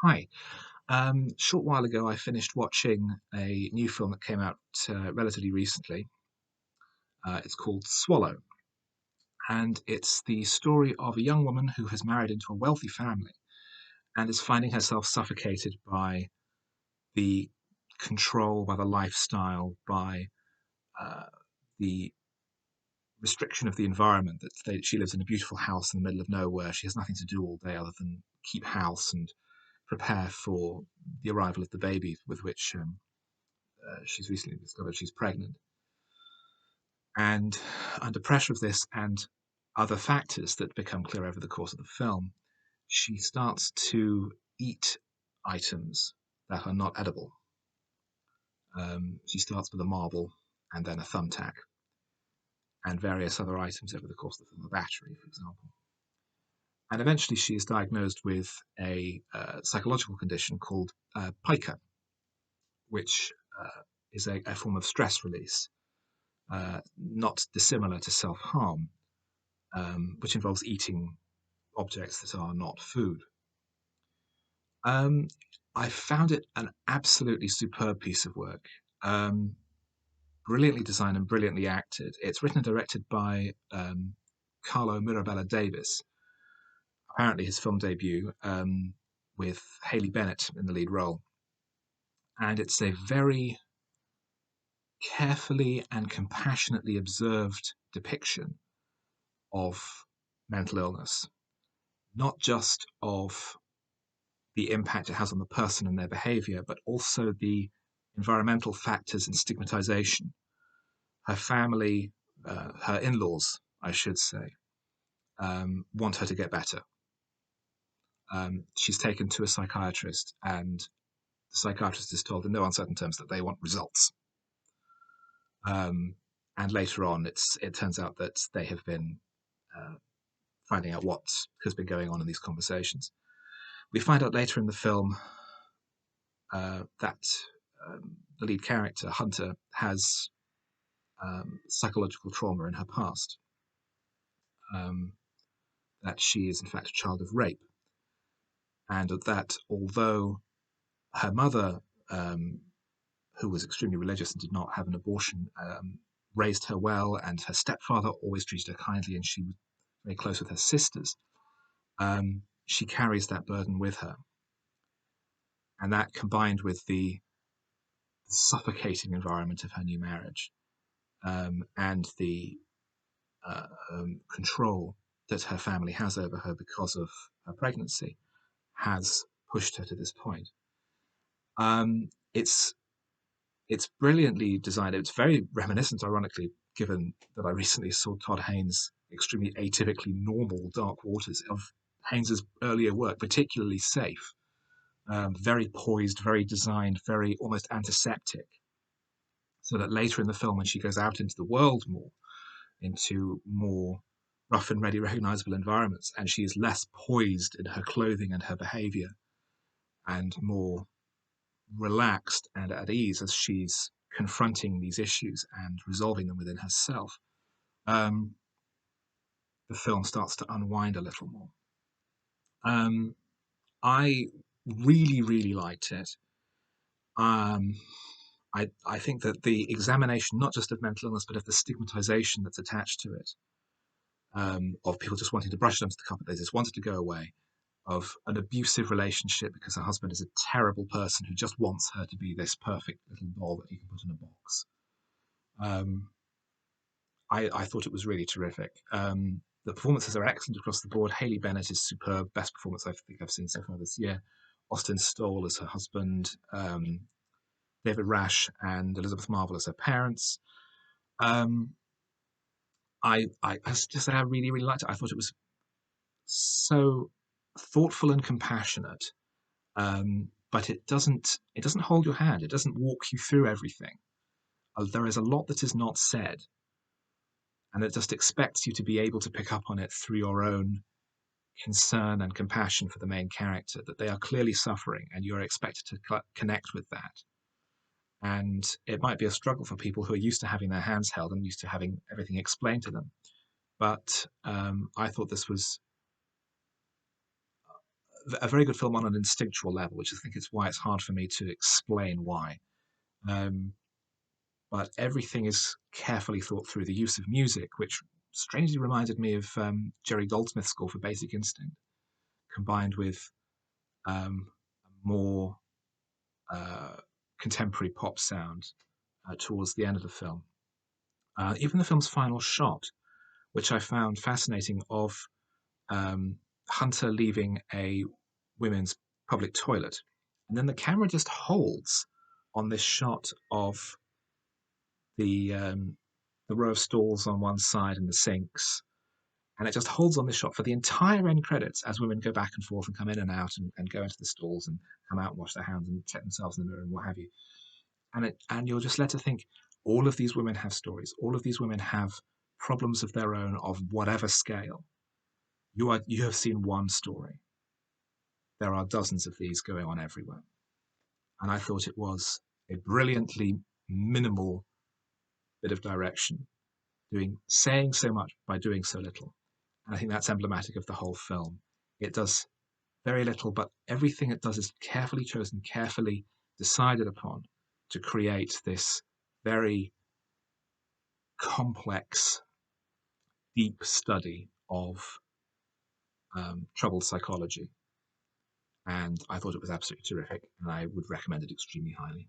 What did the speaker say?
Hi. Short while ago, I finished watching a new film that came out relatively recently. It's called Swallow, and it's the story of a young woman who has married into a wealthy family and is finding herself suffocated by the control, by the lifestyle, by uh, the restriction of the environment. She lives in a beautiful house in the middle of nowhere. She has nothing to do all day other than keep house and prepare for the arrival of the baby with which she's recently discovered she's pregnant. And under pressure of this and other factors that become clear over the course of the film, she starts to eat items that are not edible. She starts with a marble and then a thumbtack and various other items over the course of the film, a battery, for example. And eventually she is diagnosed with a psychological condition called pica, which is a form of stress release, not dissimilar to self harm, which involves eating objects that are not food. Um, I found it an absolutely superb piece of work, um, brilliantly designed and brilliantly acted. It's written and directed by Carlo Mirabella-Davis, apparently his film debut, with Haley Bennett in the lead role. And it's a very carefully and compassionately observed depiction of mental illness, not just of the impact it has on the person and their behavior, but also the environmental factors and stigmatization. Her family, her in laws, I should say, want her to get better. She's taken to a psychiatrist, and the psychiatrist is told in no uncertain terms that they want results. Um, and later on, it turns out that they have been uh, finding out what has been going on in these conversations. We find out later in the film that the lead character, Hunter, has psychological trauma in her past, um, that she is in fact a child of rape, and that although her mother, um, who was extremely religious and did not have an abortion, raised her well, and her stepfather always treated her kindly, and she was very close with her sisters, she carries that burden with her. And that combined with the suffocating environment of her new marriage, and the control that her family has over her because of her pregnancy, has pushed her to this point. Um, it's it's brilliantly designed. It's very reminiscent, ironically, given that I recently saw Todd Haynes' extremely atypically normal Dark Waters, of Haynes's earlier work, particularly Safe. Very poised, very designed, very almost antiseptic. So that later in the film, when she goes out into the world more, into more rough and ready, recognizable environments, and she is less poised in her clothing and her behavior, and more relaxed and at ease as she's confronting these issues and resolving them within herself, um, the film starts to unwind a little more. Um, I really, really liked it. Um, I think that the examination, not just of mental illness, but of the stigmatization that's attached to it, of people just wanting to brush it under the carpet, they just wanted to go away, of an abusive relationship because her husband is a terrible person who just wants her to be this perfect little doll that he can put in a box. Um, I thought it was really terrific. The performances are excellent across the board. Haley Bennett is superb, best performance I think I've seen so far this year. Austin Stoll as her husband, David Rasche and Elizabeth Marvel as her parents. Um, I just say I really, really liked it. I thought it was so thoughtful and compassionate, but it doesn't hold your hand. It doesn't walk you through everything. There is a lot that is not said, and it just expects you to be able to pick up on it through your own concern and compassion for the main character, that they are clearly suffering and you're expected to connect with that. And it might be a struggle for people who are used to having their hands held and used to having everything explained to them. But I thought this was a very good film on an instinctual level, which I think is why it's hard for me to explain why. Um, but everything is carefully thought through. The use of music, which strangely reminded me of Jerry Goldsmith's score for Basic Instinct, combined with a more uh, contemporary pop sound towards the end of the film. Even the film's final shot, which I found fascinating, of um, Hunter leaving a women's public toilet. And then the camera just holds on this shot of the um, the row of stalls on one side and the sinks. And it just holds on this shot for the entire end credits as women go back and forth and come in and out and go into the stalls and come out and wash their hands and check themselves in the mirror and what have you. And you're just led to think all of these women have stories. All of these women have problems of their own of whatever scale. You have seen one story. There are dozens of these going on everywhere. And I thought it was a brilliantly minimal bit of direction, saying so much by doing so little. And I think that's emblematic of the whole film. It does very little, but everything it does is carefully chosen, carefully decided upon to create this very complex, deep study of troubled psychology. And I thought it was absolutely terrific, and I would recommend it extremely highly.